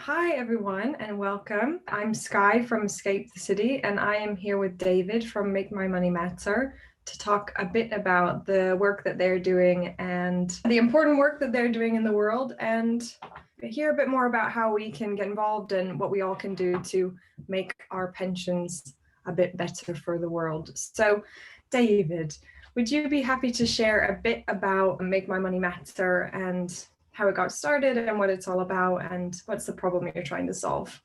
Hi, everyone, and welcome. I'm Sky from Escape the City, and I am here with David from Make My Money Matter to talk a bit about the work that they're doing and the important work that they're doing in the world, and hear a bit more about how we can get involved and what we all can do to make our pensions a bit better for the world. So, David, would you be happy to share a bit about Make My Money Matter and how it got started and what it's all about and what's the problem you're trying to solve?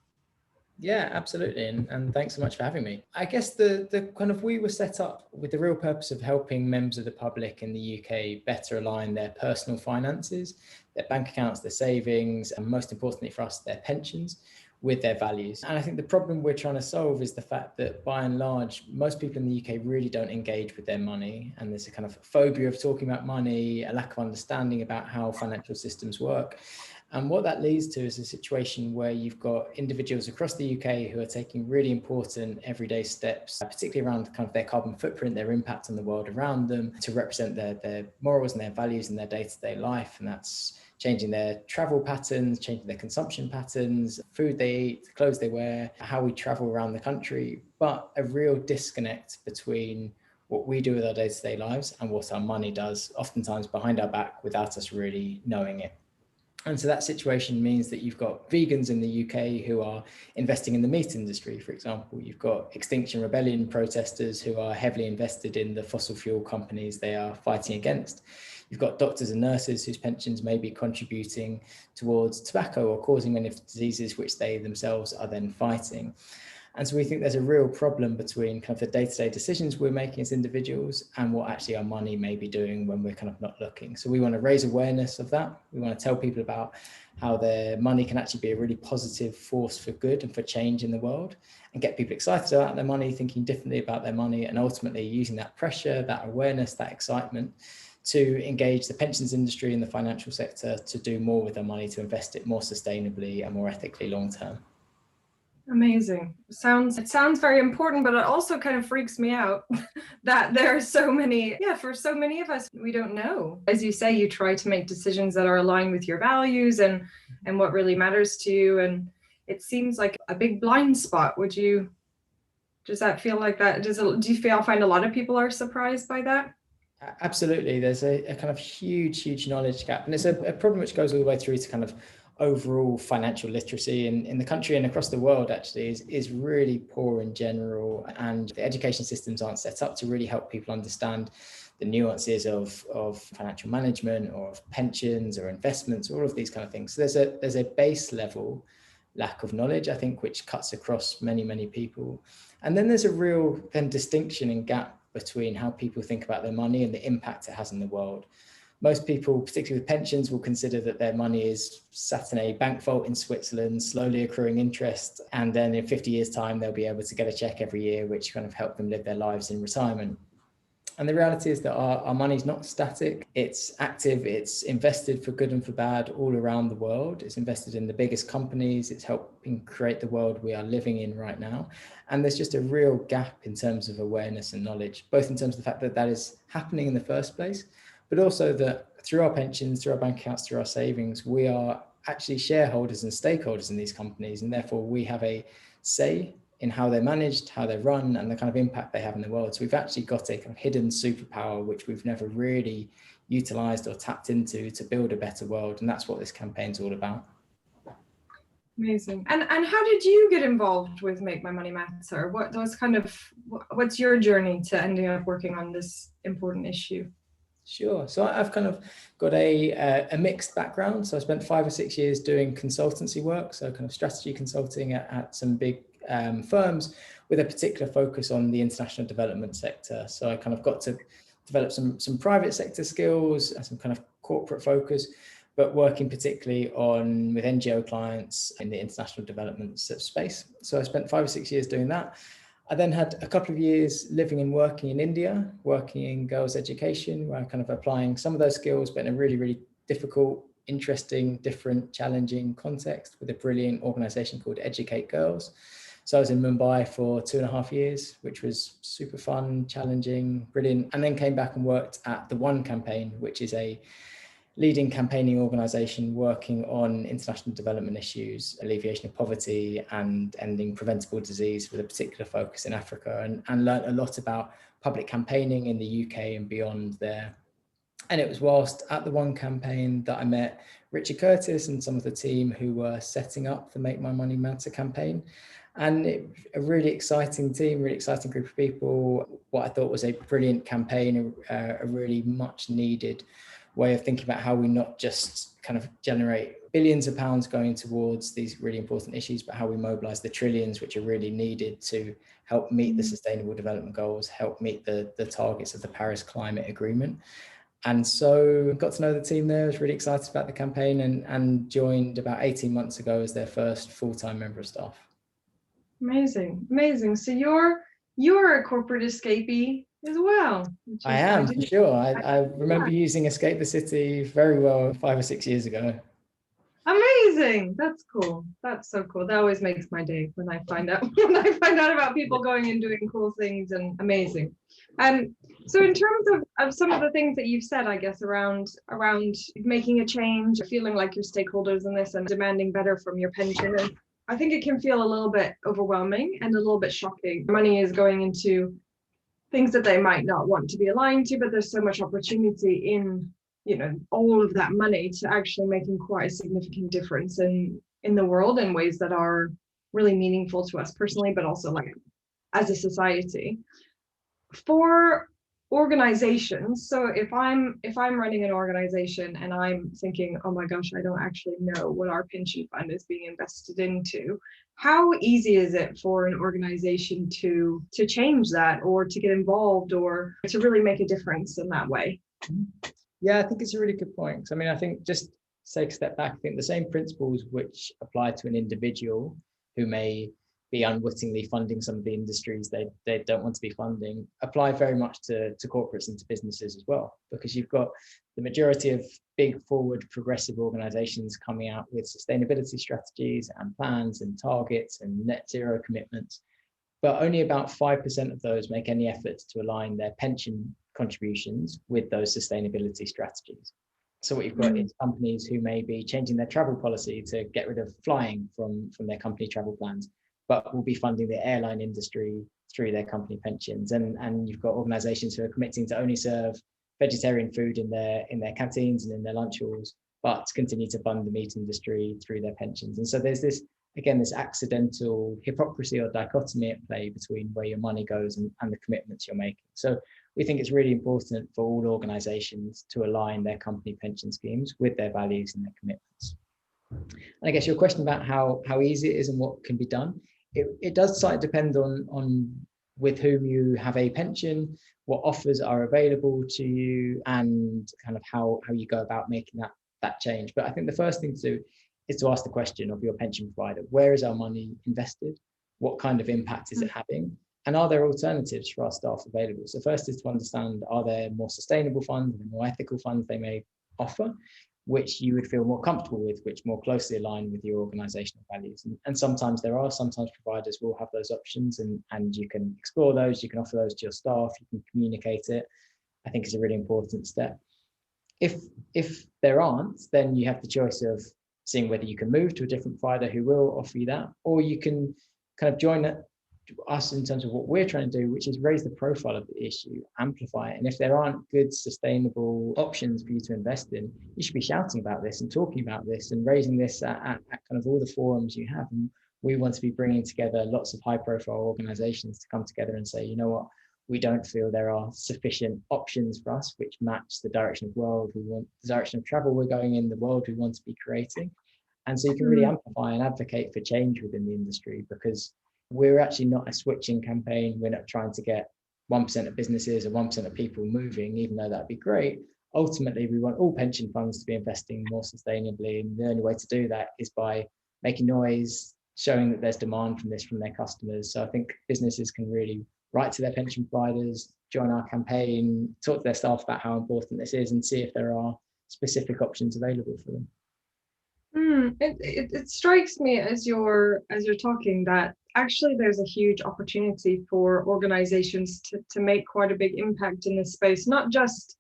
Yeah, absolutely. And thanks so much for having me. I guess we were set up with the real purpose of helping members of the public in the UK better align their personal finances, their bank accounts, their savings, and most importantly for us, their pensions with their values. And I think the problem we're trying to solve is the fact that by and large, most people in the UK really don't engage with their money. And there's a kind of phobia of talking about money, a lack of understanding about how financial systems work. And what that leads to is a situation where you've got individuals across the UK who are taking really important everyday steps, particularly around kind of their carbon footprint, their impact on the world around them, to represent their morals and their values in their day-to-day life. And that's changing their travel patterns, changing their consumption patterns, food they eat, clothes they wear, how we travel around the country, but a real disconnect between what we do with our day-to-day lives and what our money does, oftentimes behind our back without us really knowing it. And so that situation means that you've got vegans in the UK who are investing in the meat industry, for example. You've got Extinction Rebellion protesters who are heavily invested in the fossil fuel companies they are fighting against. You've got doctors and nurses whose pensions may be contributing towards tobacco or causing many of the diseases which they themselves are then fighting. And so we think there's a real problem between kind of the day-to-day decisions we're making as individuals and what actually our money may be doing when we're kind of not looking. So we want to raise awareness of that. We want to tell people about how their money can actually be a really positive force for good and for change in the world, and get people excited about their money, thinking differently about their money, and ultimately using that pressure, that awareness, that excitement to engage the pensions industry and the financial sector to do more with their money, to invest it more sustainably and more ethically long term. Amazing. It sounds very important, but it also kind of freaks me out that there are so many, for so many of us, we don't know. As you say, you try to make decisions that are aligned with your values and what really matters to you. And it seems like a big blind spot. Does that feel like that? Do you find a lot of people are surprised by that? Absolutely. There's a kind of huge knowledge gap. And it's a problem which goes all the way through to kind of overall financial literacy in the country and across the world actually is really poor in general. And the education systems aren't set up to really help people understand the nuances of financial management or of pensions or investments, all of these kind of things. So there's a base level lack of knowledge, I think, which cuts across many people. And then there's a real distinction and gap between how people think about their money and the impact it has in the world. Most people, particularly with pensions, will consider that their money is sat in a bank vault in Switzerland, slowly accruing interest. And then in 50 years' time, they'll be able to get a check every year, which kind of help them live their lives in retirement. And the reality is that our money is not static. It's active. It's invested for good and for bad all around the world. It's invested in the biggest companies. It's helping create the world we are living in right now. And there's just a real gap in terms of awareness and knowledge, both in terms of the fact that that is happening in the first place, but also that through our pensions, through our bank accounts, through our savings, we are actually shareholders and stakeholders in these companies. And therefore we have a say in how they're managed, how they're run, and the kind of impact they have in the world. So we've actually got a kind of hidden superpower, which we've never really utilized or tapped into to build a better world. And that's what this campaign's all about. Amazing. And how did you get involved with Make My Money Matter? What's your journey to ending up working on this important issue? Sure. So I've kind of got a mixed background. So I spent 5 or 6 years doing consultancy work, so kind of strategy consulting at some big firms with a particular focus on the international development sector. So I kind of got to develop some private sector skills and some kind of corporate focus, but working particularly with NGO clients in the international development space. So I spent 5 or 6 years doing that. I then had a couple of years living and working in India, working in girls' education, where I'm kind of applying some of those skills, but in a really difficult, interesting, different, challenging context with a brilliant organization called Educate Girls. So I was in Mumbai for 2.5 years, which was super fun, challenging, brilliant, and then came back and worked at the One campaign, which is a leading campaigning organisation working on international development issues, alleviation of poverty and ending preventable disease with a particular focus in Africa, and learned a lot about public campaigning in the UK and beyond there. And it was whilst at the one campaign that I met Richard Curtis and some of the team who were setting up the Make My Money Matter campaign. And a really exciting team, really exciting group of people. What I thought was a brilliant campaign, a really much needed way of thinking about how we not just kind of generate billions of pounds going towards these really important issues, but how we mobilize the trillions which are really needed to help meet the Sustainable Development Goals, help meet the targets of the Paris Climate Agreement. And so got to know the team there, was really excited about the campaign, and joined about 18 months ago as their first full-time member of staff. Amazing, amazing. So you're a corporate escapee as well. I am, for sure. I remember using Escape the City very well 5 or 6 years ago. Amazing. That's cool. That's so cool. That always makes my day when I find out about people going and doing cool things, and amazing. So in terms of some of the things that you've said, I guess, around making a change, feeling like you're stakeholders in this and demanding better from your pension, and I think it can feel a little bit overwhelming and a little bit shocking. Money is going into things that they might not want to be aligned to, but there's so much opportunity in, you know, all of that money to actually making quite a significant difference in the world in ways that are really meaningful to us personally, but also like as a society. For organizations, so if I'm running an organization and I'm thinking, oh my gosh, I don't actually know what our pension fund is being invested into, how easy is it for an organization to change that, or to get involved, or to really make a difference in that way? Yeah, I think it's a really good point. I mean, I think just take a step back, I think the same principles which apply to an individual who may be unwittingly funding some of the industries they don't want to be funding apply very much to corporates and to businesses as well, because you've got the majority of big forward progressive organizations coming out with sustainability strategies and plans and targets and net zero commitments, but only about 5% of those make any effort to align their pension contributions with those sustainability strategies. So what you've got is companies who may be changing their travel policy to get rid of flying from their company travel plans, but will be funding the airline industry through their company pensions. And you've got organizations who are committing to only serve vegetarian food in their canteens and in their lunch halls, but continue to fund the meat industry through their pensions. And so there's this accidental hypocrisy or dichotomy at play between where your money goes and the commitments you're making. So we think it's really important for all organizations to align their company pension schemes with their values and their commitments. And I guess your question about how easy it is and what can be done, it does slightly depend on with whom you have a pension, what offers are available to you, and kind of how you go about making that change. But I think the first thing to do is to ask the question of your pension provider: where is our money invested? What kind of impact is it having? And are there alternatives for our staff available? So first is to understand, are there more sustainable funds and more ethical funds they may offer, which you would feel more comfortable with, which more closely align with your organizational values. And sometimes sometimes providers will have those options, and you can explore those, you can offer those to your staff, you can communicate it. I think it's a really important step. If there aren't, then you have the choice of seeing whether you can move to a different provider who will offer you that, or you can kind of join us in terms of what we're trying to do, which is raise the profile of the issue, amplify it. And if there aren't good, sustainable options for you to invest in, you should be shouting about this and talking about this and raising this at kind of all the forums you have. And we want to be bringing together lots of high profile organizations to come together and say, you know what, we don't feel there are sufficient options for us which match the direction of world we want, the direction of travel we're going in, the world we want to be creating. And so you can really amplify and advocate for change within the industry, because we're actually not a switching campaign. We're not trying to get 1% of businesses or 1% of people moving, even though that'd be great. Ultimately, we want all pension funds to be investing more sustainably. And the only way to do that is by making noise, showing that there's demand from their customers. So I think businesses can really write to their pension providers, join our campaign, talk to their staff about how important this is, and see if there are specific options available for them. It strikes me as you're talking that actually there's a huge opportunity for organizations to make quite a big impact in this space, not just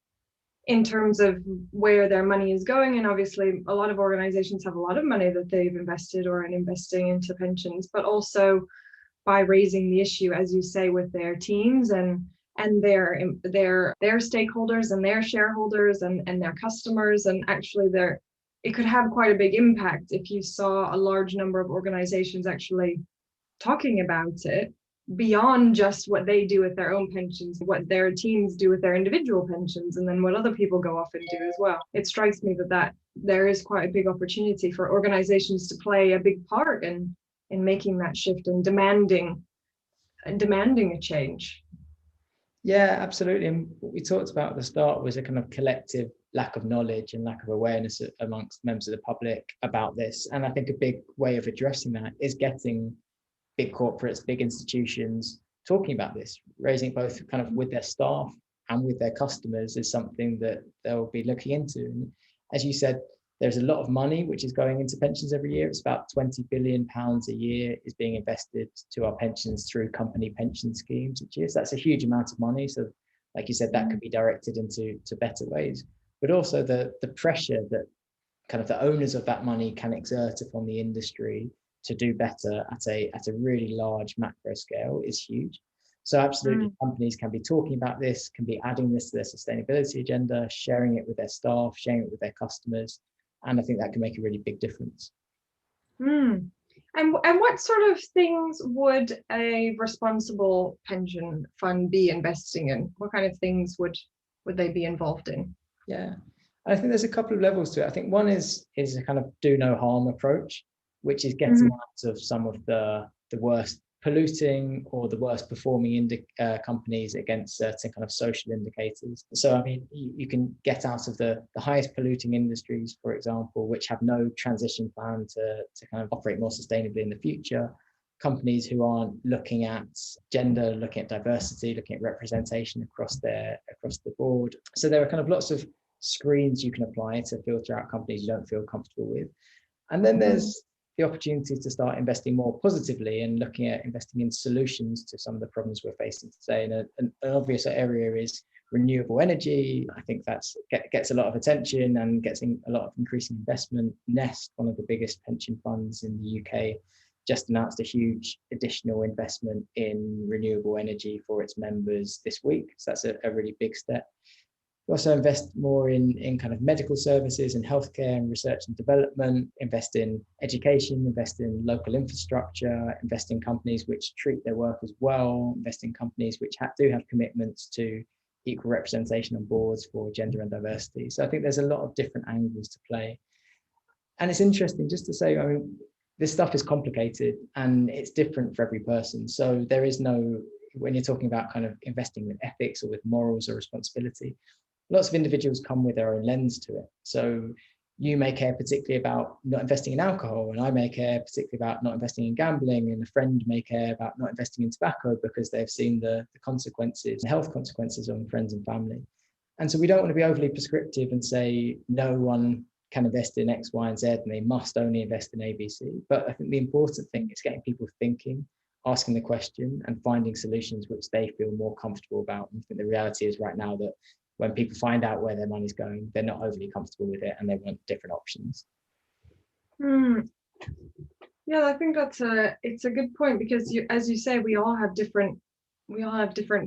in terms of where their money is going. And obviously, a lot of organizations have a lot of money that they've invested or are investing into pensions, but also by raising the issue, as you say, with their teams and their stakeholders and their shareholders and their customers. And actually it could have quite a big impact if you saw a large number of organizations actually talking about it beyond just what they do with their own pensions, what their teams do with their individual pensions, and then what other people go off and do as well. It strikes me that there is quite a big opportunity for organizations to play a big part in making that shift and demanding a change. Yeah, absolutely. And what we talked about at the start was a kind of collective lack of knowledge and lack of awareness amongst members of the public about this. And I think a big way of addressing that is getting big corporates, big institutions talking about this, raising it both kind of with their staff and with their customers is something that they'll be looking into. And as you said, there's a lot of money which is going into pensions every year. It's about £20 billion a year is being invested to our pensions through company pension schemes each year. So that's a huge amount of money. So like you said, that could be directed into better ways, but also the pressure that kind of the owners of that money can exert upon the industry to do better at a really large macro scale is huge. So absolutely, companies can be talking about this, can be adding this to their sustainability agenda, sharing it with their staff, sharing it with their customers. And I think that can make a really big difference. And what sort of things would a responsible pension fund be investing in? What kind of things would they be involved in? Yeah, I think there's a couple of levels to it. I think one is a kind of do no harm approach, which is getting out of some of the worst polluting or the worst performing companies against certain kind of social indicators. So, I mean, you can get out of the highest polluting industries, for example, which have no transition plan to kind of operate more sustainably in the future. Companies who aren't looking at gender, looking at diversity, looking at representation across the board. So there are kind of lots of screens you can apply to filter out companies you don't feel comfortable with. And then there's the opportunity to start investing more positively and looking at investing in solutions to some of the problems we're facing today. And an obvious area is renewable energy. I think that gets a lot of attention and gets a lot of increasing investment. Nest, one of the biggest pension funds in the UK, just announced a huge additional investment in renewable energy for its members this week. So that's a really big step. We also invest more in kind of medical services and healthcare and research and development, invest in education, invest in local infrastructure, invest in companies which treat their workers well, invest in companies which do have commitments to equal representation on boards for gender and diversity. So I think there's a lot of different angles to play. And it's interesting just to say, I mean, this stuff is complicated and it's different for every person. So there is no, when you're talking about kind of investing with ethics or with morals or responsibility, lots of individuals come with their own lens to it. So you may care particularly about not investing in alcohol, and I may care particularly about not investing in gambling, and a friend may care about not investing in tobacco because they've seen the consequences, the health consequences on friends and family. And so we don't want to be overly prescriptive and say no one can invest in X, Y, and Z, and they must only invest in ABC. But I think the important thing is getting people thinking, asking the question, and finding solutions which they feel more comfortable about. And I think the reality is right now that when people find out where their money's going, they're not overly comfortable with it and they want different options. Yeah, I think it's a good point, because as you say, we all have different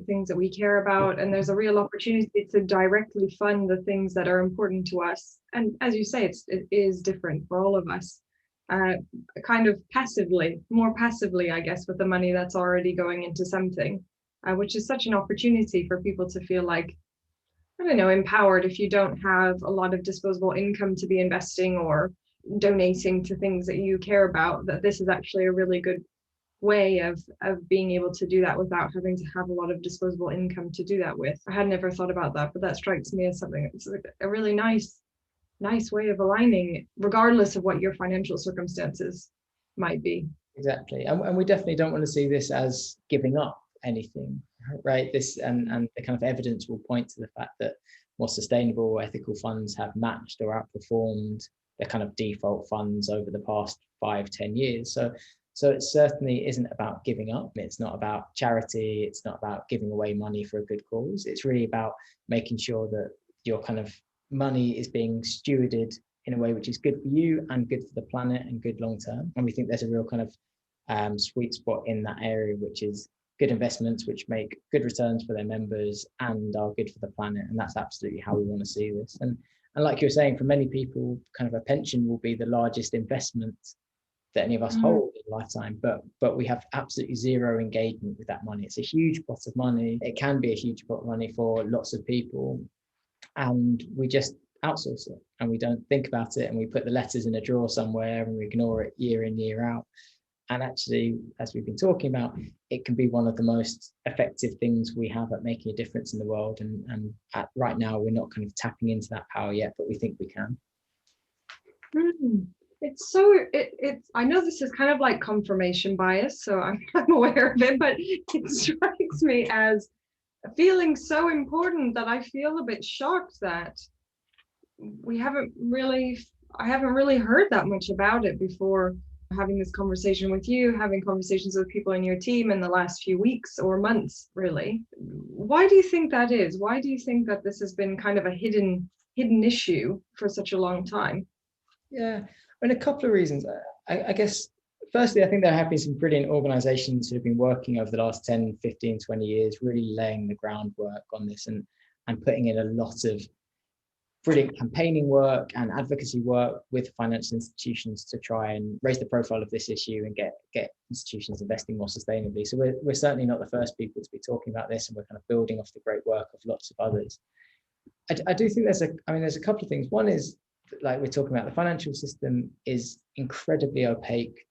things that we care about, and there's a real opportunity to directly fund the things that are important to us. And as you say, it is different for all of us, kind of more passively, I guess, with the money that's already going into something, which is such an opportunity for people to feel like, I don't know, empowered if you don't have a lot of disposable income to be investing or donating to things that you care about, that this is actually a really good way of being able to do that without having to have a lot of disposable income to do that with. I had never thought about that, but that strikes me as something that's a really nice way of aligning, regardless of what your financial circumstances might be. Exactly. And we definitely don't want to see this as giving up anything, right? This and the kind of evidence will point to the fact that more sustainable ethical funds have matched or outperformed their kind of default funds over the past 5-10 years. So it certainly isn't about giving up. It's not about charity. It's not about giving away money for a good cause. It's really about making sure that your kind of money is being stewarded in a way which is good for you and good for the planet and good long term. And we think there's a real kind of sweet spot in that area, which is good investments which make good returns for their members and are good for the planet. And that's absolutely how we want to see this. And like you're saying, for many people, kind of a pension will be the largest investment that any of us hold in a lifetime, but we have absolutely zero engagement with that money. It's a huge pot of money. It can be a huge pot of money for lots of people, and we just outsource it and we don't think about it, and we put the letters in a drawer somewhere and we ignore it year in, year out. And actually, as we've been talking about, it can be one of the most effective things we have at making a difference in the world. And right now, we're not kind of tapping into that power yet, but we think we can. It's I know this is kind of like confirmation bias, so I'm aware of it, but it strikes me as feeling so important that I feel a bit shocked that I haven't really heard that much about it before having this conversation with you, having conversations with people in your team in the last few weeks or months, really. Why do you think that is? Why do you think that this has been kind of a hidden issue for such a long time? Yeah, I mean, a couple of reasons. I guess, firstly, I think there have been some brilliant organizations who have been working over the last 10, 15, 20 years, really laying the groundwork on this and putting in a lot of brilliant campaigning work and advocacy work with financial institutions to try and raise the profile of this issue and get institutions investing more sustainably. So we're certainly not the first people to be talking about this, and we're kind of building off the great work of lots of others. I do think there's a couple of things. One is, like we're talking about, the financial system is incredibly opaque,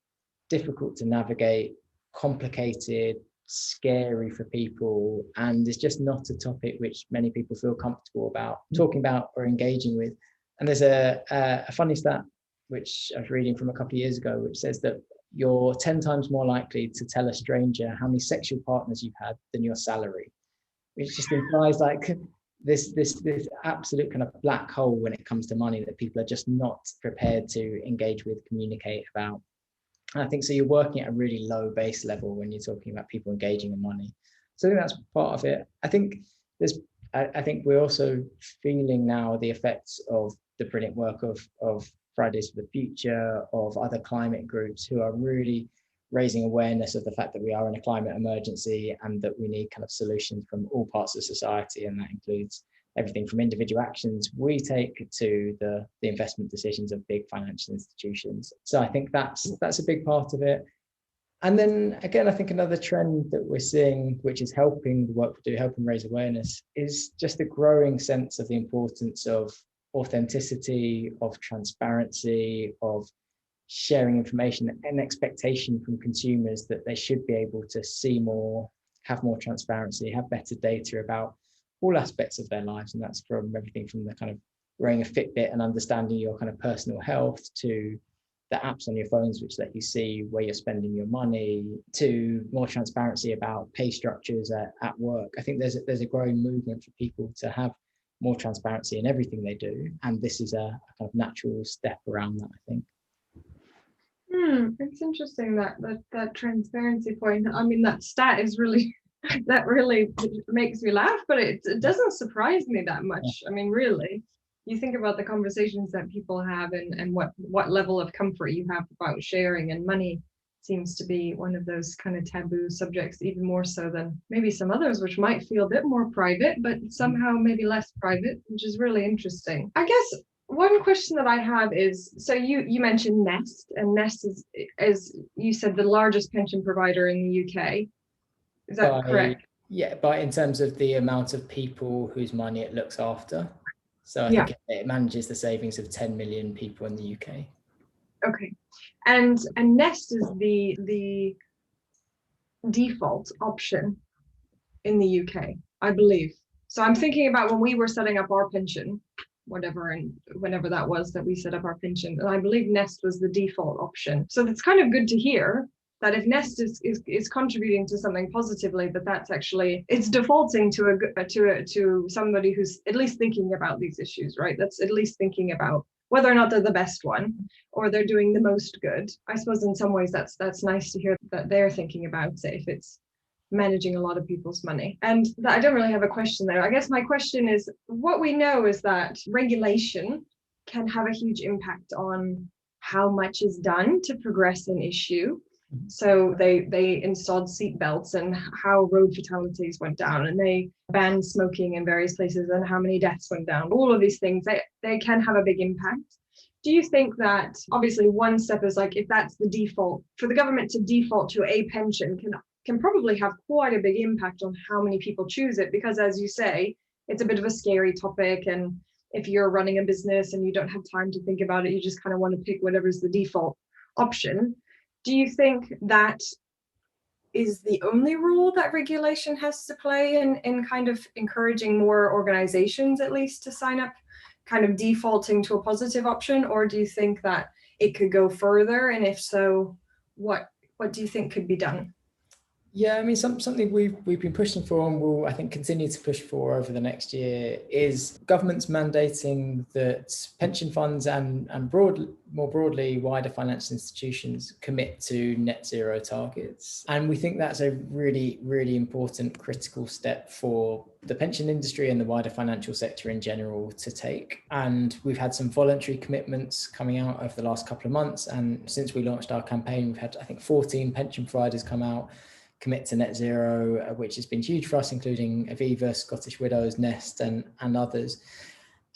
difficult to navigate, complicated, scary for people, and it's just not a topic which many people feel comfortable about talking about or engaging with. And there's a funny stat which I was reading from a couple of years ago, which says that you're 10 times more likely to tell a stranger how many sexual partners you've had than your salary, which just implies like this absolute kind of black hole when it comes to money that people are just not prepared to engage with, communicate about. And I think so you're working at a really low base level when you're talking about people engaging in money. So I think that's part of it. I think we're also feeling now the effects of the brilliant work of Fridays for the Future, of other climate groups who are really raising awareness of the fact that we are in a climate emergency and that we need kind of solutions from all parts of society. And that includes everything from individual actions we take to the investment decisions of big financial institutions. So I think that's a big part of it. And then again, I think another trend that we're seeing, which is helping the work we do, helping raise awareness, is just the growing sense of the importance of authenticity, of transparency, of sharing information, and expectation from consumers that they should be able to see more, have more transparency, have better data about all aspects of their lives. And that's from everything from the kind of wearing a Fitbit and understanding your kind of personal health, to the apps on your phones which let you see where you're spending your money, to more transparency about pay structures at work. I think there's a growing movement for people to have more transparency in everything they do, and this is a kind of natural step around that, I think. It's interesting that transparency point. I mean, that stat is really that really makes me laugh, but it doesn't surprise me that much. I mean, really, you think about the conversations that people have and what level of comfort you have about sharing, and money seems to be one of those kind of taboo subjects, even more so than maybe some others, which might feel a bit more private, but somehow maybe less private, which is really interesting. I guess one question that I have is, so you mentioned Nest, and Nest is, as you said, the largest pension provider in the UK. Is that correct? Yeah, but in terms of the amount of people whose money it looks after. So I think it manages the savings of 10 million people in the UK. Okay. And Nest is the default option in the UK, I believe. So I'm thinking about when we were setting up our pension, whenever that was that we set up our pension, and I believe Nest was the default option. So that's kind of good to hear that if Nest is contributing to something positively, but that's actually, it's defaulting to somebody who's at least thinking about these issues, right? That's at least thinking about whether or not they're the best one or they're doing the most good. I suppose in some ways that's nice to hear that they're thinking about it, if it's managing a lot of people's money. And I don't really have a question there. I guess my question is, what we know is that regulation can have a huge impact on how much is done to progress an issue. So they installed seat belts and how road fatalities went down, and they banned smoking in various places and how many deaths went down. All of these things, they can have a big impact. Do you think that obviously one step is like, if that's the default, for the government to default to a pension can probably have quite a big impact on how many people choose it, because as you say, it's a bit of a scary topic, and if you're running a business and you don't have time to think about it, you just kind of want to pick whatever's the default option. Do you think that is the only role that regulation has to play in kind of encouraging more organizations at least to sign up, kind of defaulting to a positive option? Or do you think that it could go further? And if so, what do you think could be done? Yeah, I mean, something we've been pushing for and will, I think, continue to push for over the next year is governments mandating that pension funds and more broadly, wider financial institutions commit to net zero targets. And we think that's a really, really important critical step for the pension industry and the wider financial sector in general to take. And we've had some voluntary commitments coming out over the last couple of months. And since we launched our campaign, we've had, I think, 14 pension providers come out, commit to net zero, which has been huge for us, including Aviva, Scottish Widows, Nest, and others.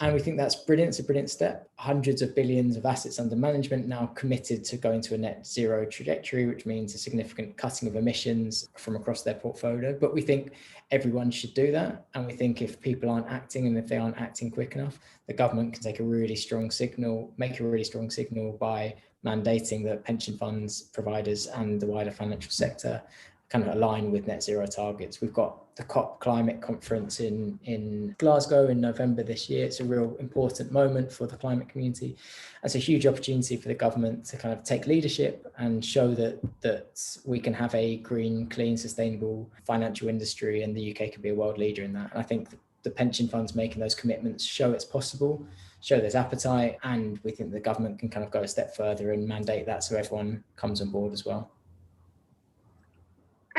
And we think that's brilliant. It's a brilliant step. Hundreds of billions of assets under management now committed to going to a net zero trajectory, which means a significant cutting of emissions from across their portfolio. But we think everyone should do that. And we think if people aren't acting, and if they aren't acting quick enough, the government can make a really strong signal by mandating that pension funds, providers, and the wider financial sector kind of align with net zero targets. We've got the COP climate conference in Glasgow in November this year. It's a real important moment for the climate community. It's a huge opportunity for the government to kind of take leadership and show that we can have a green, clean, sustainable financial industry, and the UK can be a world leader in that. And I think the pension funds making those commitments show it's possible, show there's appetite, and we think the government can kind of go a step further and mandate that so everyone comes on board as well.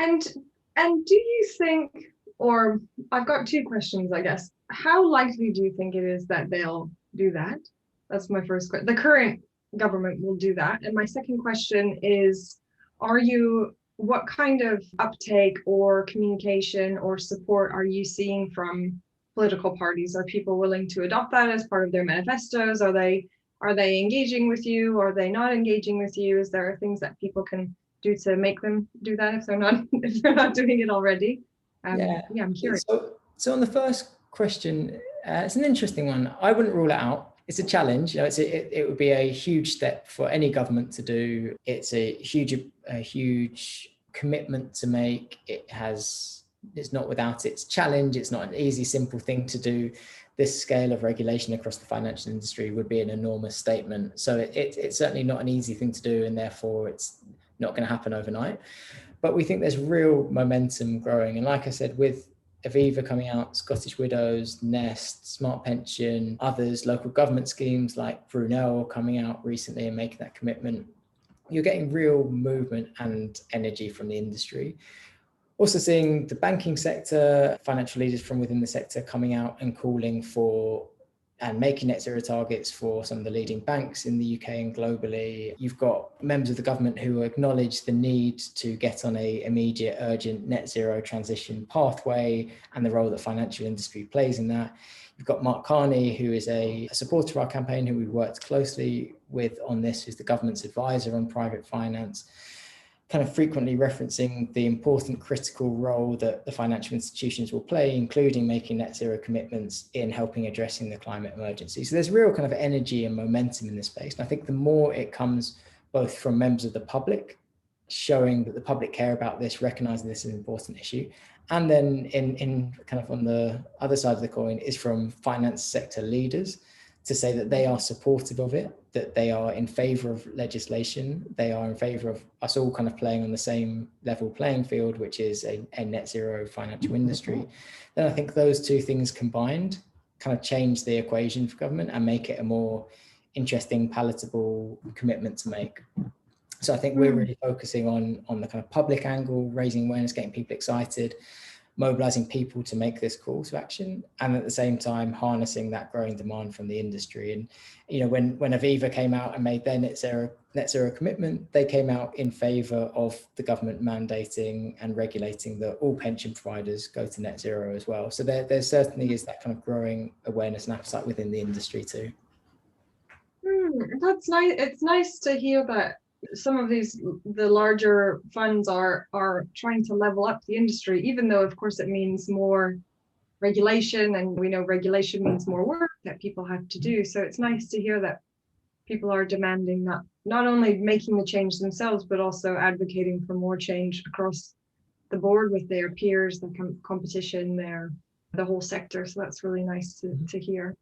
And do you think, or I've got two questions, I guess. How likely do you think it is that they'll do that? That's my first question. The current government will do that. And my second question is, what kind of uptake or communication or support are you seeing from political parties? Are people willing to adopt that as part of their manifestos? Are they engaging with you? Are they not engaging with you? Is there things that people can do to make them do that if they're not doing it already? Yeah, I'm curious. So on the first question, it's an interesting one. I wouldn't rule it out. It's a challenge. It would be a huge step for any government to do. It's a huge commitment to make. It's not without its challenge. It's not an easy, simple thing to do. This scale of regulation across the financial industry would be an enormous statement. So it's certainly not an easy thing to do, and therefore it's not going to happen overnight. But we think there's real momentum growing. And like I said, with Aviva coming out, Scottish Widows, Nest, Smart Pension, others, local government schemes like Brunel coming out recently and making that commitment, you're getting real movement and energy from the industry. Also seeing the banking sector, financial leaders from within the sector coming out and calling for and making net zero targets for some of the leading banks in the UK and globally. You've got members of the government who acknowledge the need to get on a immediate, urgent net zero transition pathway and the role that financial industry plays in that. You've got Mark Carney, who is a supporter of our campaign, who we worked closely with on this, who's the government's advisor on private finance, kind of frequently referencing the important critical role that the financial institutions will play, including making net zero commitments in helping addressing the climate emergency. So there's real kind of energy and momentum in this space. And I think the more it comes both from members of the public, showing that the public care about this, recognizing this is an important issue, and then in kind of on the other side of the coin is from finance sector leaders to say that they are supportive of it, that they are in favor of legislation, they are in favor of us all kind of playing on the same level playing field, which is a net zero financial industry, then I think those two things combined kind of change the equation for government and make it a more interesting, palatable commitment to make. So I think we're really focusing on the kind of public angle, raising awareness, getting people excited, mobilizing people to make this call to action, and at the same time harnessing that growing demand from the industry. And when Aviva came out and made their net zero commitment, they came out in favor of the government mandating and regulating that all pension providers go to net zero as well. So there certainly is that kind of growing awareness and appetite within the industry too. That's nice. It's nice to hear that some of the larger funds are trying to level up the industry, even though of course it means more regulation, and we know regulation means more work that people have to do. So it's nice to hear that people are demanding that, not only making the change themselves, but also advocating for more change across the board with their peers, the competition, the whole sector. So that's really nice to hear.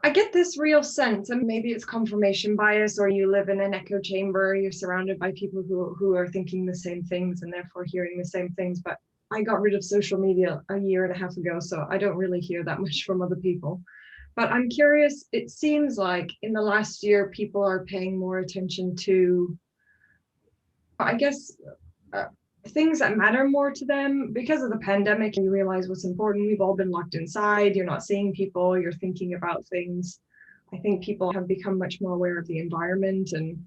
I get this real sense, and maybe it's confirmation bias, or you live in an echo chamber, you're surrounded by people who are thinking the same things and therefore hearing the same things. But I got rid of social media a year and a half ago, so I don't really hear that much from other people. But I'm curious, it seems like in the last year, people are paying more attention to, I guess, things that matter more to them. Because of the pandemic, you realize what's important. We've all been locked inside. You're not seeing people, you're thinking about things. I think people have become much more aware of the environment and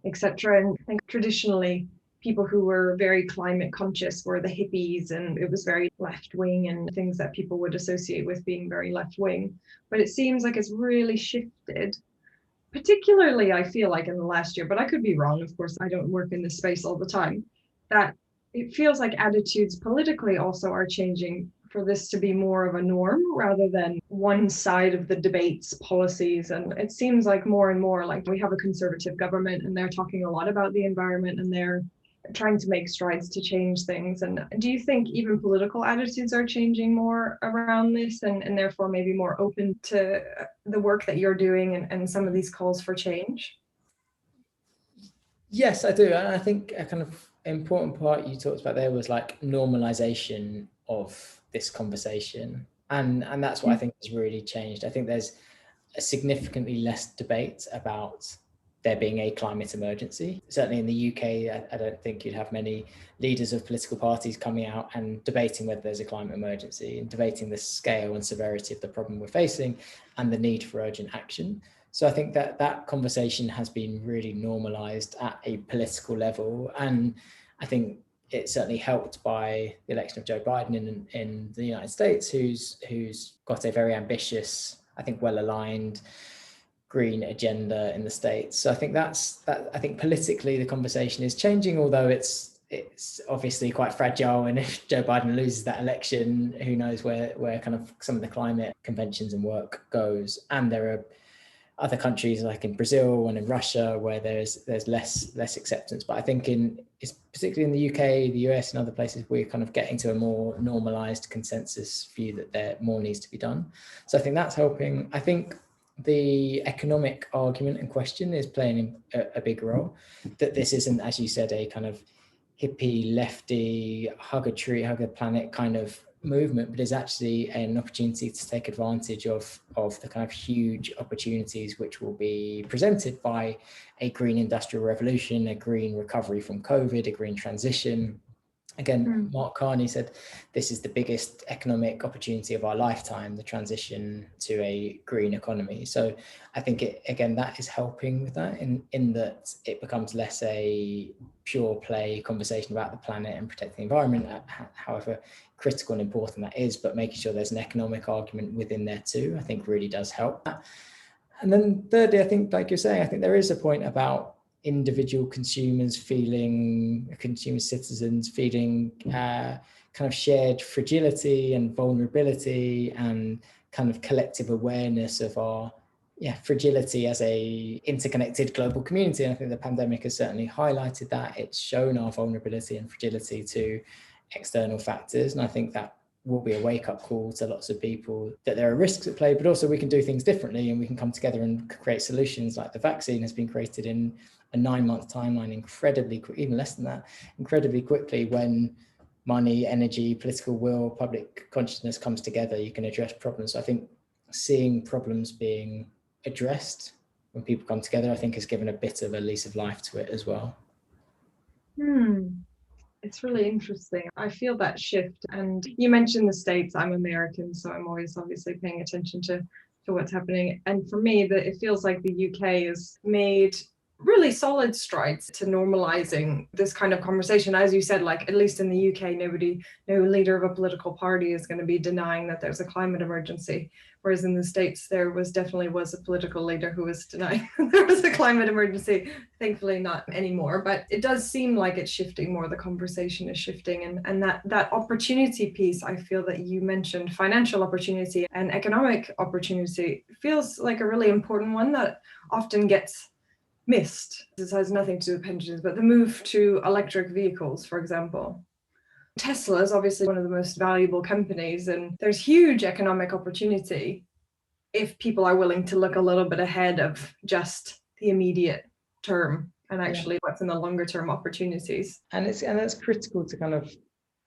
etc. And I think traditionally, people who were very climate conscious were the hippies, and it was very left wing and things that people would associate with being very left wing. But it seems like it's really shifted, particularly I feel like in the last year, but I could be wrong. Of course, I don't work in this space all the time, that it feels like attitudes politically also are changing for this to be more of a norm rather than one side of the debates, policies. And it seems like more and more like we have a conservative government and they're talking a lot about the environment and they're trying to make strides to change things. And do you think even political attitudes are changing more around this, and therefore maybe more open to the work that you're doing and some of these calls for change? Yes, I do. And I think a kind of important part you talked about there was like normalization of this conversation. And that's what I think has really changed. I think there's a significantly less debate about there being a climate emergency. Certainly in the UK, I don't think you'd have many leaders of political parties coming out and debating whether there's a climate emergency and debating the scale and severity of the problem we're facing and the need for urgent action. So I think that conversation has been really normalized at a political level. And I think it's certainly helped by the election of Joe Biden in the United States, who's got a very ambitious, I think well-aligned green agenda in the States. So I think I think politically the conversation is changing, although it's obviously quite fragile. And if Joe Biden loses that election, who knows where kind of some of the climate conventions and work goes. And there are other countries like in Brazil and in Russia where there's less acceptance. But I think it's particularly in the UK, the US and other places, we're kind of getting to a more normalized consensus view that there more needs to be done. So I think that's helping. I think the economic argument and question is playing a big role, that this isn't, as you said, a kind of hippie, lefty, hug a tree, hug a planet kind of movement, but is actually an opportunity to take advantage of the kind of huge opportunities which will be presented by a green industrial revolution, a green recovery from COVID, a green transition. Again, Mark Carney said this is the biggest economic opportunity of our lifetime, the transition to a green economy. So I think that is helping with that in that it becomes less a pure play conversation about the planet and protecting the environment, however critical and important that is, but making sure there's an economic argument within there too, I think really does help. And then thirdly, I think, like you're saying, I think there is a point about individual consumers consumer citizens feeling kind of shared fragility and vulnerability and kind of collective awareness of our fragility as a interconnected global community. And I think the pandemic has certainly highlighted that. It's shown our vulnerability and fragility to external factors. And I think that will be a wake-up call to lots of people that there are risks at play, but also we can do things differently and we can come together and create solutions. Like the vaccine has been created in a 9-month timeline, incredibly, even less than that, incredibly quickly. When money, energy, political will, public consciousness comes together, you can address problems. So I think seeing problems being addressed when people come together, I think has given a bit of a lease of life to it as well. Hmm. It's really interesting. I feel that shift. And you mentioned the States. I'm American, so I'm always obviously paying attention to what's happening. And for me, that it feels like the UK has made really solid strides to normalizing this kind of conversation. As you said, like at least in the UK, no leader of a political party is going to be denying that there's a climate emergency. Whereas in the States, there definitely was a political leader who was denying there was a climate emergency. Thankfully not anymore, but it does seem like it's shifting more. The conversation is shifting, and that opportunity piece, I feel that you mentioned, financial opportunity and economic opportunity, feels like a really important one that often gets missed. This has nothing to do with pensions, but the move to electric vehicles, for example. Tesla is obviously one of the most valuable companies, and there's huge economic opportunity if people are willing to look a little bit ahead of just the immediate term and actually what's in the longer term opportunities. And that's critical to kind of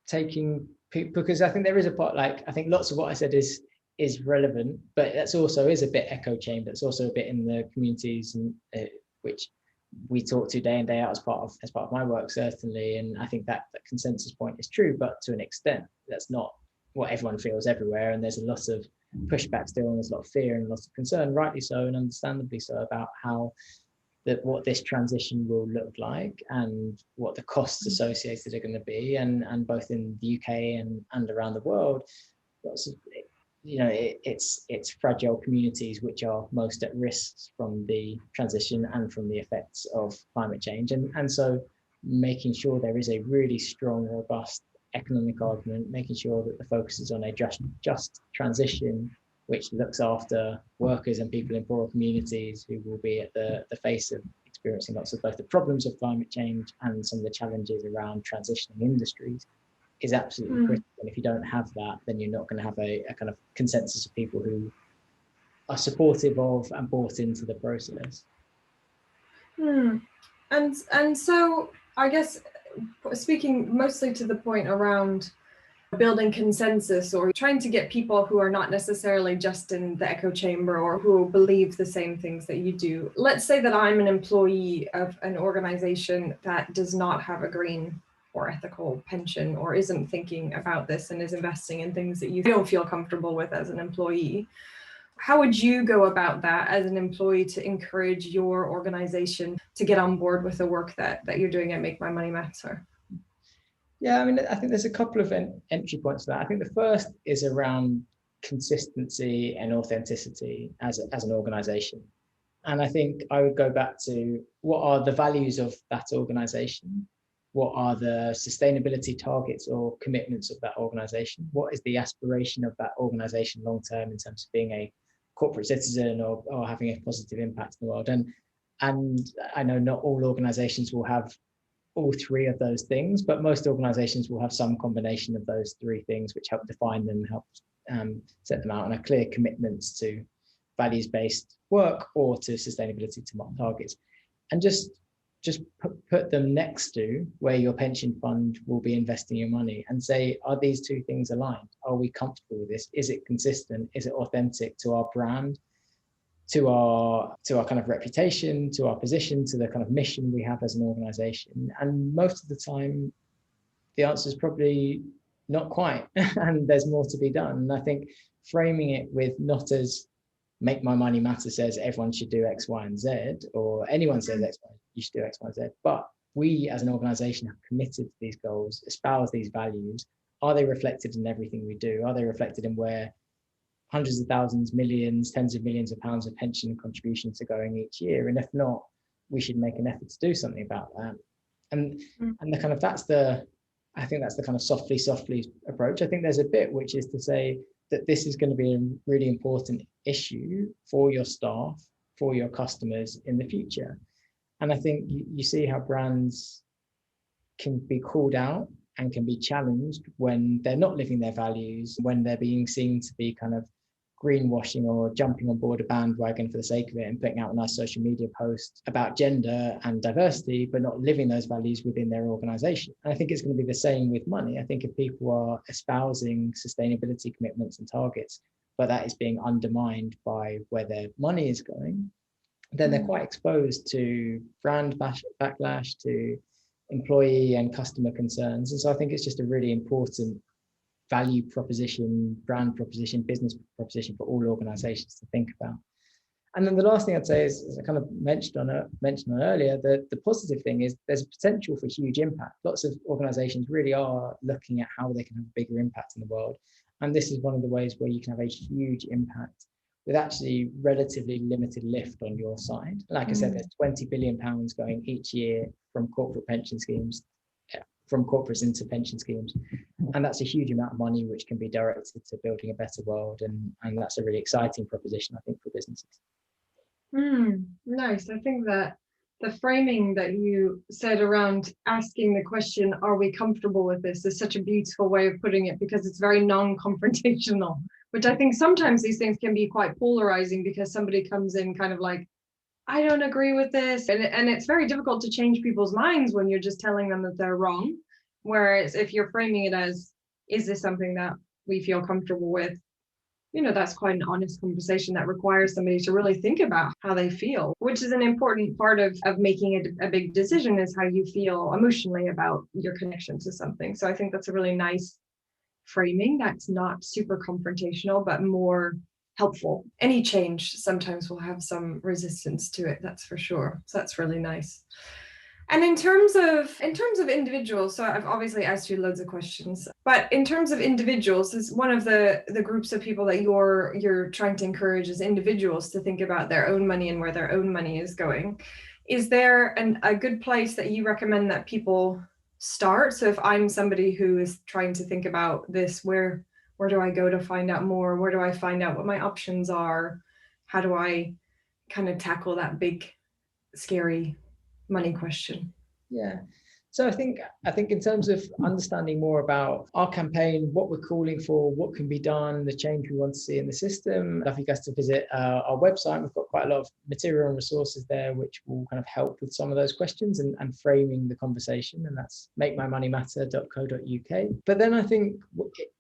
taking people, because I think there is a part, like I think lots of what I said is relevant, but that's also is a bit echo chamber. It's also a bit in the communities and which we talk to day in day out as part of my work, certainly. And I think that consensus point is true, but to an extent that's not what everyone feels everywhere, and there's a lot of pushback still, and there's a lot of fear and a lot of concern, rightly so and understandably so, about how what this transition will look like and what the costs associated are going to be, and both in the UK and around the world, lots of, it's fragile communities which are most at risk from the transition and from the effects of climate change, and so making sure there is a really strong, robust economic argument, making sure that the focus is on a just transition which looks after workers and people in poorer communities who will be at the face of experiencing lots of both the problems of climate change and some of the challenges around transitioning industries, is absolutely critical. And if you don't have that, then you're not going to have a kind of consensus of people who are supportive of and bought into the process. And so I guess, speaking mostly to the point around building consensus or trying to get people who are not necessarily just in the echo chamber or who believe the same things that you do. Let's say that I'm an employee of an organization that does not have a green or ethical pension, or isn't thinking about this and is investing in things that you don't feel comfortable with as an employee. How would you go about that as an employee to encourage your organization to get on board with the work that you're doing at Make My Money Matter? Yeah, I mean, I think there's a couple of entry points to that. I think the first is around consistency and authenticity as an organization. And I think I would go back to, what are the values of that organization? What are the sustainability targets or commitments of that organization? What is the aspiration of that organization long term in terms of being a corporate citizen or having a positive impact in the world? And I know not all organizations will have all three of those things, but most organizations will have some combination of those three things, which help define them, help set them out, and a clear commitments to values-based work or to sustainability targets. And just put them next to where your pension fund will be investing your money and say, are these two things aligned? Are we comfortable with this? Is it consistent? Is it authentic to our brand, to our kind of reputation, to our position, to the kind of mission we have as an organization? And most of the time, the answer is probably not quite, and there's more to be done. And I think framing it with not as Make My Money Matter says everyone should do X, Y, and Z, or anyone says X, Y, you should do X, Y, and Z, but we as an organization have committed to these goals, espouse these values. Are they reflected in everything we do? Are they reflected in where hundreds of thousands, millions, tens of millions of pounds of pension contributions are going each year? And if not, we should make an effort to do something about that. And the kind of I think that's the kind of softly approach. I think there's a bit which is to say that this is going to be a really important issue for your staff, for your customers in the future. And I think you see how brands can be called out and can be challenged when they're not living their values, when they're being seen to be kind of greenwashing or jumping on board a bandwagon for the sake of it and putting out a nice social media post about gender and diversity, but not living those values within their organization. And I think it's going to be the same with money. I think if people are espousing sustainability commitments and targets, but that is being undermined by where their money is going, then they're quite exposed to brand backlash, to employee and customer concerns. And so I think it's just a really important value proposition, brand proposition, business proposition for all organizations to think about. And then the last thing I'd say is, as I kind of mentioned on earlier, the positive thing is there's a potential for huge impact. Lots of organizations really are looking at how they can have a bigger impact in the world. And this is one of the ways where you can have a huge impact with actually relatively limited lift on your side. Like I said, there's 20 billion pounds going each year from corporate pension schemes, from corporates into pension schemes. And that's a huge amount of money which can be directed to building a better world. And that's a really exciting proposition, I think, for businesses. Nice. I think that the framing that you said around asking the question, are we comfortable with this, is such a beautiful way of putting it, because it's very non-confrontational, which I think sometimes these things can be quite polarizing, because somebody comes in kind of like, I don't agree with this. And it's very difficult to change people's minds when you're just telling them that they're wrong. Whereas if you're framing it as, is this something that we feel comfortable with? That's quite an honest conversation that requires somebody to really think about how they feel, which is an important part of making a big decision, is how you feel emotionally about your connection to something. So I think that's a really nice framing that's not super confrontational, but more helpful. Any change sometimes will have some resistance to it, that's for sure. So that's really nice. And in terms of individuals, so I've obviously asked you loads of questions, but in terms of individuals, is one of the groups of people that you're trying to encourage as individuals to think about their own money and where their own money is going. Is there a good place that you recommend that people start? So if I'm somebody who is trying to think about this, where do I go to find out more? Where do I find out what my options are? How do I kind of tackle that big, scary money question? Yeah. So I think in terms of understanding more about our campaign, what we're calling for, what can be done, the change we want to see in the system, I'd love you guys to visit our website. We've got quite a lot of material and resources there which will kind of help with some of those questions and framing the conversation, and that's makemymoneymatter.co.uk. But then I think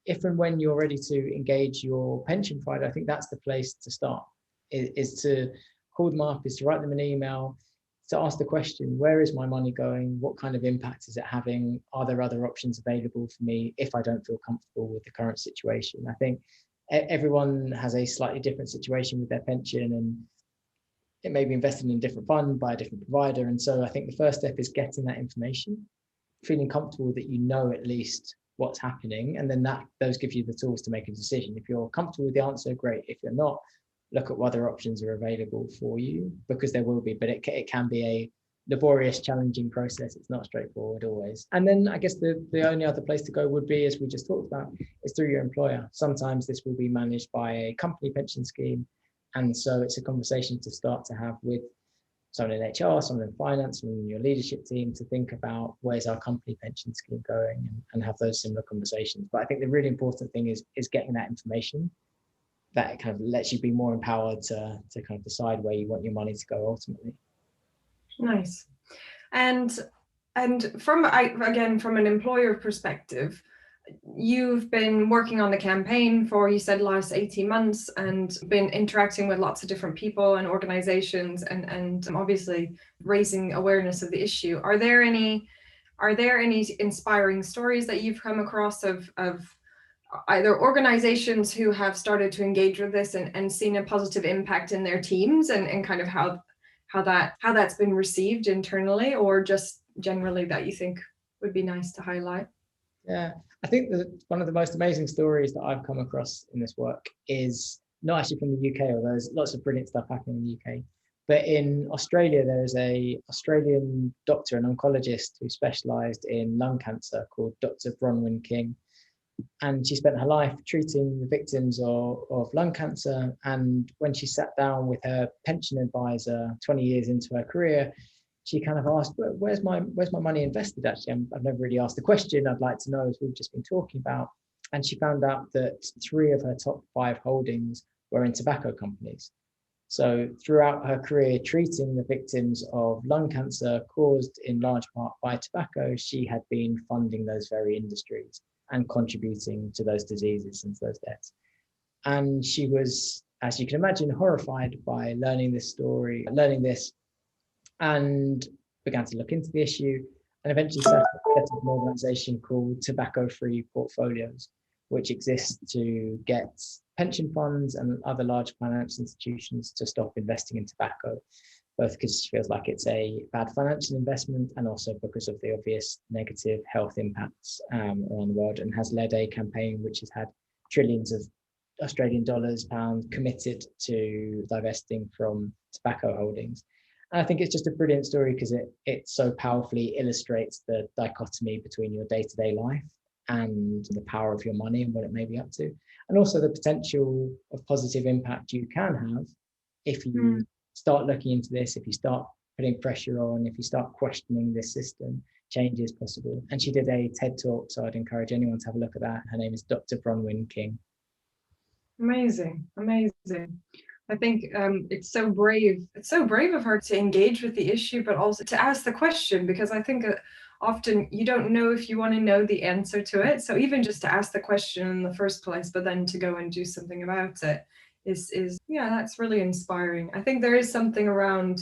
if and when you're ready to engage your pension provider, I think that's the place to start, is to call them up, is to write them an email, to ask the question, where is my money going? What kind of impact is it having? Are there other options available for me if I don't feel comfortable with the current situation? I think everyone has a slightly different situation with their pension, and it may be invested in a different fund by a different provider. And so I think the first step is getting that information, feeling comfortable that you know at least what's happening, and then those give you the tools to make a decision. If you're comfortable with the answer, great. If you're not, look at what other options are available for you, because there will be, but it can be a laborious, challenging process. It's not straightforward always. And then I guess the only other place to go would be, as we just talked about, is through your employer. Sometimes this will be managed by a company pension scheme. And so it's a conversation to start to have with someone in HR, someone in finance, someone in your leadership team, to think about where's our company pension scheme going, and have those similar conversations. But I think the really important thing is getting that information, that kind of lets you be more empowered to kind of decide where you want your money to go ultimately. Nice. And from an employer perspective, you've been working on the campaign for, you said, last 18 months, and been interacting with lots of different people and organizations, and obviously raising awareness of the issue. Are there any inspiring stories that you've come across of either organizations who have started to engage with this and seen a positive impact in their teams, and kind of how that's been received internally, or just generally that you think would be nice to highlight? Yeah, I think that one of the most amazing stories that I've come across in this work is not actually from the UK, although there's lots of brilliant stuff happening in the UK. But in Australia, there is an Australian doctor, an oncologist, who specialised in lung cancer, called Dr. Bronwyn King. And she spent her life treating the victims of lung cancer. And when she sat down with her pension advisor 20 years into her career, she kind of asked, where's my money invested actually? I've never really asked the question. I'd like to know, as we've just been talking about. And she found out that 3 of her top 5 holdings were in tobacco companies. So throughout her career treating the victims of lung cancer caused in large part by tobacco, she had been funding those very industries and contributing to those diseases and to those deaths. And she was, as you can imagine, horrified by learning this, and began to look into the issue. and eventually set up an organization called Tobacco Free Portfolios, which exists to get pension funds and other large financial institutions to stop investing in tobacco, both because she feels like it's a bad financial investment and also because of the obvious negative health impacts around the world, and has led a campaign which has had trillions of Australian dollars, pounds committed to divesting from tobacco holdings. And I think it's just a brilliant story because it so powerfully illustrates the dichotomy between your day-to-day life and the power of your money and what it may be up to, and also the potential of positive impact you can have if you start looking into this, if you start putting pressure on, if you start questioning this system, change is possible. And she did a TED talk, so I'd encourage anyone to have a look at that. Her name is Dr. Bronwyn King. Amazing. I think it's so brave. It's so brave of her to engage with the issue, but also to ask the question, because I think often you don't know if you want to know the answer to it. So even just to ask the question in the first place, but then to go and do something about it is yeah, that's really inspiring. I think there is something around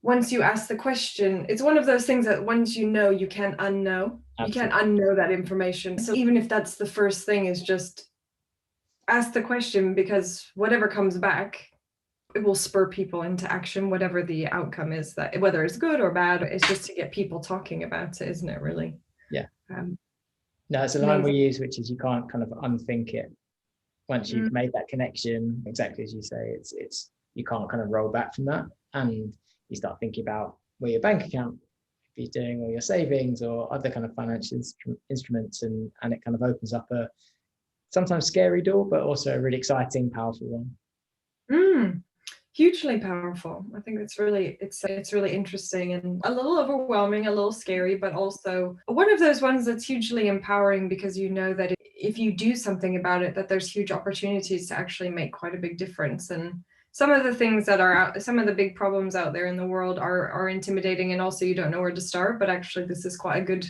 once you ask the question, it's one of those things that once you know, you can't unknow. Absolutely. You can't unknow that information. So even if that's the first thing, is just ask the question, because whatever comes back, it will spur people into action, whatever the outcome is, that whether it's good or bad, it's just to get people talking about it, isn't it, really? Yeah. No, it's a line we use, which is you can't kind of unthink it. Once you've made that connection, exactly as you say, it's you can't kind of roll back from that, and you start thinking about where your bank account is doing, or your savings, or other kind of financial instruments, and it kind of opens up a sometimes scary door, but also a really exciting, powerful one. Hugely powerful. I think it's really interesting and a little overwhelming, a little scary, but also one of those ones that's hugely empowering, because you know that if you do something about it, that there's huge opportunities to actually make quite a big difference. And some of the things that are out, some of the big problems out there in the world are intimidating, and also you don't know where to start, but actually this is quite a good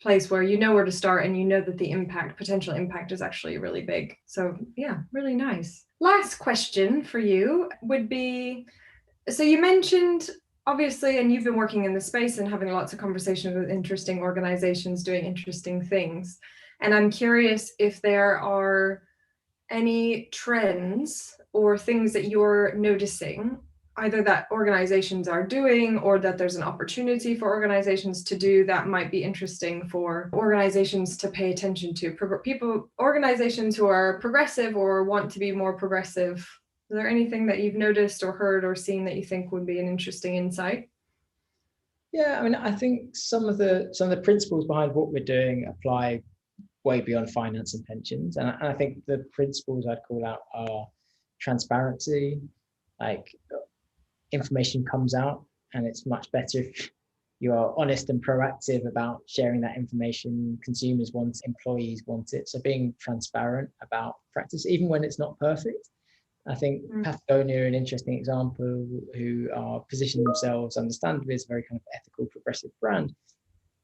place where you know where to start, and you know that the potential impact is actually really big. So yeah, really nice. Last question for you would be, so you mentioned obviously, and you've been working in the space and having lots of conversations with interesting organizations doing interesting things. And I'm curious if there are any trends or things that you're noticing, either that organizations are doing or that there's an opportunity for organizations to do, that might be interesting for organizations to pay attention to. Organizations who are progressive or want to be more progressive. Is there anything that you've noticed or heard or seen that you think would be an interesting insight? Yeah, I mean, I think some of the principles behind what we're doing apply way beyond finance and pensions. And I think the principles I'd call out are transparency, like information comes out, and it's much better if you are honest and proactive about sharing that information. Consumers want it, employees want it. So being transparent about practice, even when it's not perfect. I think Patagonia are an interesting example, who are positioning themselves understandably as a very kind of ethical, progressive brand.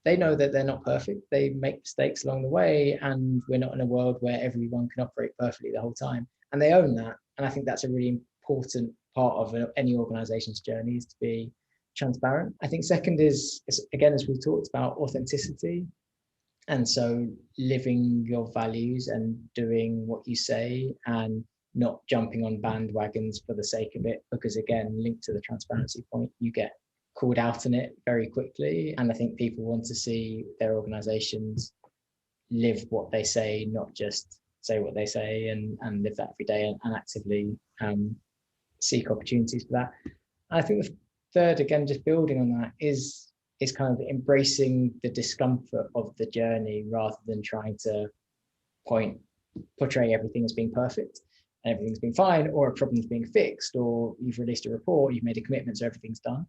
They know that they're not perfect. They make mistakes along the way, and we're not in a world where everyone can operate perfectly the whole time. And they own that. And I think that's a really important part of any organization's journey, is to be transparent. I think second is again, as we talked about, authenticity. And so living your values and doing what you say, and not jumping on bandwagons for the sake of it, because again, linked to the transparency point, you get called out in it very quickly. And I think people want to see their organizations live what they say, not just say what they say, and live that every day, and actively seek opportunities for that. I think the third, again, just building on that, is kind of embracing the discomfort of the journey, rather than trying to portray everything as being perfect and everything's been fine, or a problem's being fixed, or you've released a report, you've made a commitment, so everything's done.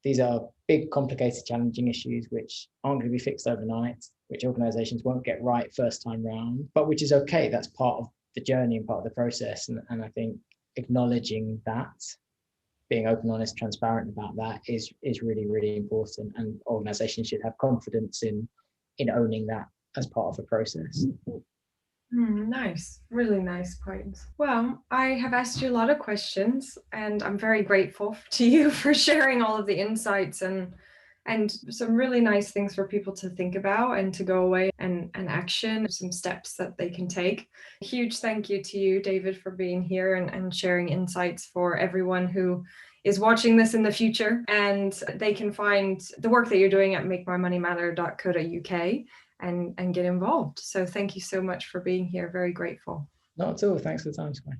These are big, complicated, challenging issues which aren't going to be fixed overnight, which organizations won't get right first time round, but which is okay. That's part of the journey and part of the process. And I think acknowledging that, being open, honest, transparent about that is really, really important. And organizations should have confidence in owning that as part of the process. Nice, really nice point. Well, I have asked you a lot of questions, and I'm very grateful to you for sharing all of the insights and and some really nice things for people to think about and to go away and action, some steps that they can take. A huge thank you to you, David, for being here and sharing insights for everyone who is watching this in the future. And they can find the work that you're doing at makemymoneymatter.co.uk and get involved. So thank you so much for being here. Very grateful. Not at all. Thanks for the time, Sky.